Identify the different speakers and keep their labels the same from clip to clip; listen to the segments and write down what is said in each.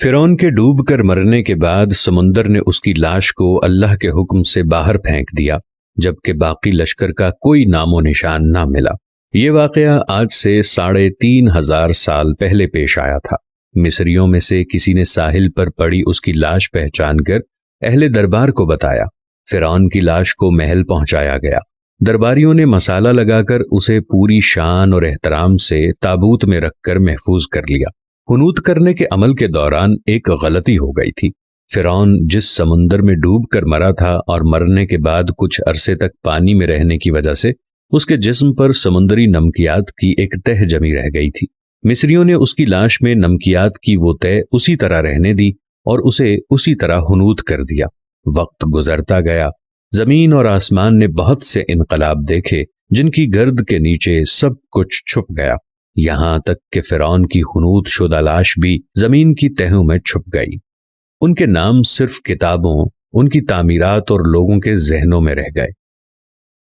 Speaker 1: فرعون کے ڈوب کر مرنے کے بعد سمندر نے اس کی لاش کو اللہ کے حکم سے باہر پھینک دیا، جبکہ باقی لشکر کا کوئی نام و نشان نہ ملا۔ یہ واقعہ آج سے 3500 سال پہلے پیش آیا تھا۔ مصریوں میں سے کسی نے ساحل پر پڑی اس کی لاش پہچان کر اہل دربار کو بتایا۔ فرعون کی لاش کو محل پہنچایا گیا۔ درباریوں نے مسالہ لگا کر اسے پوری شان اور احترام سے تابوت میں رکھ کر محفوظ کر لیا۔ حنوط کرنے کے عمل کے دوران ایک غلطی ہو گئی تھی۔ فرعون جس سمندر میں ڈوب کر مرا تھا اور مرنے کے بعد کچھ عرصے تک پانی میں رہنے کی وجہ سے اس کے جسم پر سمندری نمکیات کی ایک تہ جمی رہ گئی تھی۔ مصریوں نے اس کی لاش میں نمکیات کی وہ تہ اسی طرح رہنے دی اور اسے اسی طرح حنوط کر دیا۔ وقت گزرتا گیا، زمین اور آسمان نے بہت سے انقلاب دیکھے جن کی گرد کے نیچے سب کچھ چھپ گیا، یہاں تک کہ فرعون کی حنوط شدہ لاش بھی زمین کی تہوں میں چھپ گئی۔ ان کے نام صرف کتابوں، ان کی تعمیرات اور لوگوں کے ذہنوں میں رہ گئے۔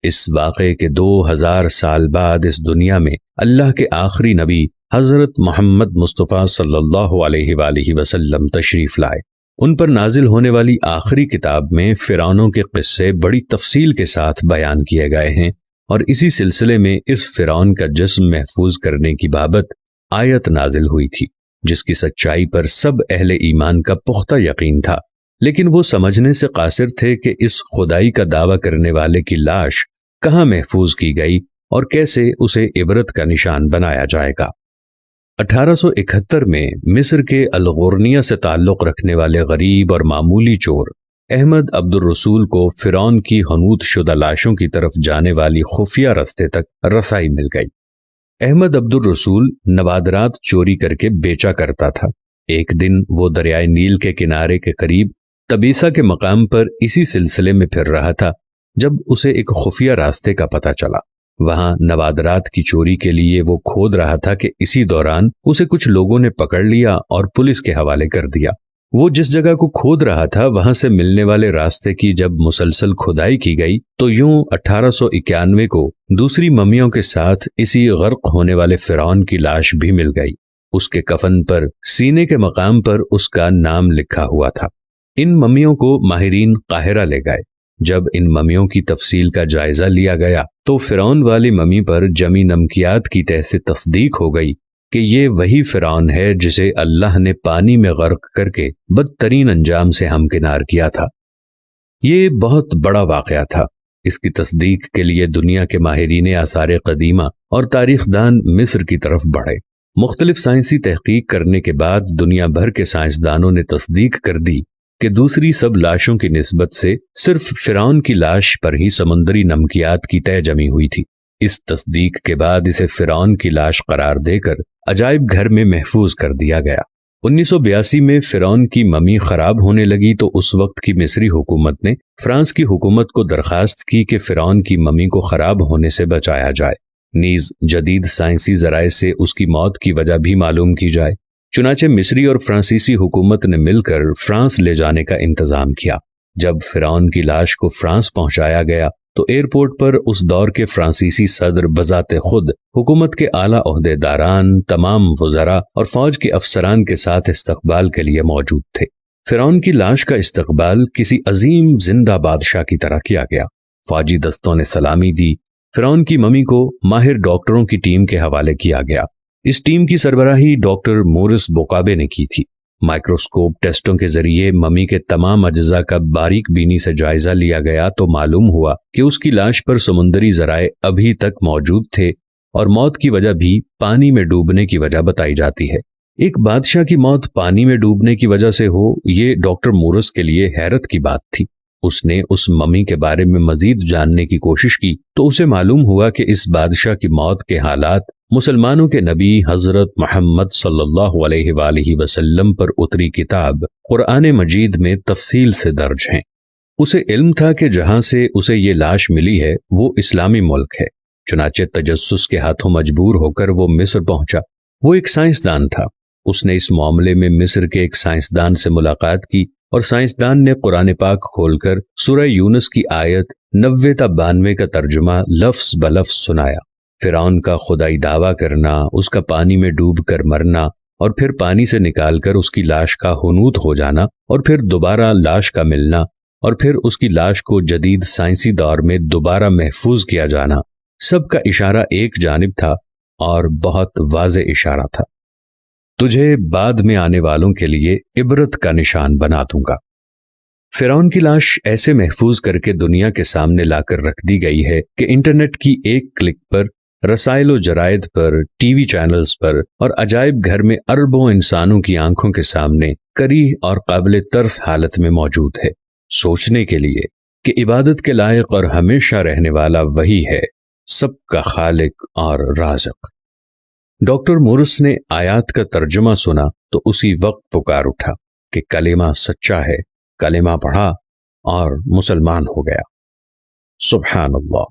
Speaker 1: اس واقعے کے 2000 سال بعد اس دنیا میں اللہ کے آخری نبی حضرت محمد مصطفیٰ صلی اللہ علیہ وآلہ وسلم تشریف لائے۔ ان پر نازل ہونے والی آخری کتاب میں فرعونوں کے قصے بڑی تفصیل کے ساتھ بیان کیے گئے ہیں، اور اسی سلسلے میں اس فرعون کا جسم محفوظ کرنے کی بابت آیت نازل ہوئی تھی، جس کی سچائی پر سب اہل ایمان کا پختہ یقین تھا، لیکن وہ سمجھنے سے قاصر تھے کہ اس خدائی کا دعویٰ کرنے والے کی لاش کہاں محفوظ کی گئی اور کیسے اسے عبرت کا نشان بنایا جائے گا۔ 1871 میں مصر کے الغورنیہ سے تعلق رکھنے والے غریب اور معمولی چور احمد عبد الرسول کو فرعون کی حنوط شدہ لاشوں کی طرف جانے والی خفیہ رستے تک رسائی مل گئی۔ احمد عبد الرسول نوادرات چوری کر کے بیچا کرتا تھا۔ ایک دن وہ دریائے نیل کے کنارے کے قریب تبیسا کے مقام پر اسی سلسلے میں پھر رہا تھا جب اسے ایک خفیہ راستے کا پتہ چلا۔ وہاں نوادرات کی چوری کے لیے وہ کھود رہا تھا کہ اسی دوران اسے کچھ لوگوں نے پکڑ لیا اور پولیس کے حوالے کر دیا۔ وہ جس جگہ کو کھود رہا تھا وہاں سے ملنے والے راستے کی جب مسلسل کھدائی کی گئی تو یوں 1891 کو دوسری ممیوں کے ساتھ اسی غرق ہونے والے فرعون کی لاش بھی مل گئی۔ اس کے کفن پر سینے کے مقام پر اس کا نام لکھا ہوا تھا۔ ان ممیوں کو ماہرین قاہرہ لے گئے۔ جب ان ممیوں کی تفصیل کا جائزہ لیا گیا تو فرعون والی ممی پر جمی نمکیات کی تہ سے تصدیق ہو گئی کہ یہ وہی فرعون ہے جسے اللہ نے پانی میں غرق کر کے بدترین انجام سے ہمکنار کیا تھا۔ یہ بہت بڑا واقعہ تھا۔ اس کی تصدیق کے لیے دنیا کے ماہرین آثار قدیمہ اور تاریخ دان مصر کی طرف بڑھے۔ مختلف سائنسی تحقیق کرنے کے بعد دنیا بھر کے سائنسدانوں نے تصدیق کر دی کہ دوسری سب لاشوں کی نسبت سے صرف فرعون کی لاش پر ہی سمندری نمکیات کی تہ جمی ہوئی تھی۔ اس تصدیق کے بعد اسے فرعون کی لاش قرار دے کر عجائب گھر میں محفوظ کر دیا گیا۔ 1982 میں فرعون کی ممی خراب ہونے لگی تو اس وقت کی مصری حکومت نے فرانس کی حکومت کو درخواست کی کہ فرعون کی ممی کو خراب ہونے سے بچایا جائے، نیز جدید سائنسی ذرائع سے اس کی موت کی وجہ بھی معلوم کی جائے۔ چنانچہ مصری اور فرانسیسی حکومت نے مل کر فرانس لے جانے کا انتظام کیا۔ جب فرعون کی لاش کو فرانس پہنچایا گیا تو ایئرپورٹ پر اس دور کے فرانسیسی صدر بذات خود حکومت کے اعلیٰ عہدیداران، تمام وزراء اور فوج کے افسران کے ساتھ استقبال کے لیے موجود تھے۔ فرعون کی لاش کا استقبال کسی عظیم زندہ بادشاہ کی طرح کیا گیا۔ فوجی دستوں نے سلامی دی۔ فرعون کی ممی کو ماہر ڈاکٹروں کی ٹیم کے حوالے کیا گیا۔ اس ٹیم کی سربراہی ڈاکٹر مورس بوکابے نے کی تھی۔ مائکروسکوپ ٹیسٹوں کے ذریعے ممی کے تمام اجزاء کا باریک بینی سے جائزہ لیا گیا تو معلوم ہوا کہ اس کی لاش پر سمندری ذرائع ابھی تک موجود تھے اور موت کی وجہ بھی پانی میں ڈوبنے کی وجہ بتائی جاتی ہے۔ ایک بادشاہ کی موت پانی میں ڈوبنے کی وجہ سے ہو، یہ ڈاکٹر مورس کے لیے حیرت کی بات تھی۔ اس نے اس ممی کے بارے میں مزید جاننے کی کوشش کی تو اسے معلوم ہوا کہ اس بادشاہ کی موت کے حالات مسلمانوں کے نبی حضرت محمد صلی اللہ علیہ وآلہ وسلم پر اتری کتاب قرآن مجید میں تفصیل سے درج ہیں۔ اسے علم تھا کہ جہاں سے اسے یہ لاش ملی ہے وہ اسلامی ملک ہے، چنانچہ تجسس کے ہاتھوں مجبور ہو کر وہ مصر پہنچا۔ وہ ایک سائنسدان تھا۔ اس نے اس معاملے میں مصر کے ایک سائنسدان سے ملاقات کی اور سائنسدان نے قرآن پاک کھول کر سورہ یونس کی آیت 90 تا 92 کا ترجمہ لفظ بلفظ سنایا۔ فرعون کا خدائی دعویٰ کرنا، اس کا پانی میں ڈوب کر مرنا اور پھر پانی سے نکال کر اس کی لاش کا حنوط ہو جانا اور پھر دوبارہ لاش کا ملنا اور پھر اس کی لاش کو جدید سائنسی دور میں دوبارہ محفوظ کیا جانا، سب کا اشارہ ایک جانب تھا اور بہت واضح اشارہ تھا۔ تجھے بعد میں آنے والوں کے لیے عبرت کا نشان بنا دوں گا۔ فرعون کی لاش ایسے محفوظ کر کے دنیا کے سامنے لا کر رکھ دی گئی ہے کہ انٹرنیٹ کی ایک کلک پر، رسائل و جرائد پر، ٹی وی چینلز پر اور عجائب گھر میں اربوں انسانوں کی آنکھوں کے سامنے کری اور قابل ترس حالت میں موجود ہے، سوچنے کے لیے کہ عبادت کے لائق اور ہمیشہ رہنے والا وہی ہے، سب کا خالق اور رازق۔ ڈاکٹر مورس نے آیات کا ترجمہ سنا تو اسی وقت پکار اٹھا کہ کلمہ سچا ہے، کلمہ پڑھا اور مسلمان ہو گیا۔ سبحان اللہ۔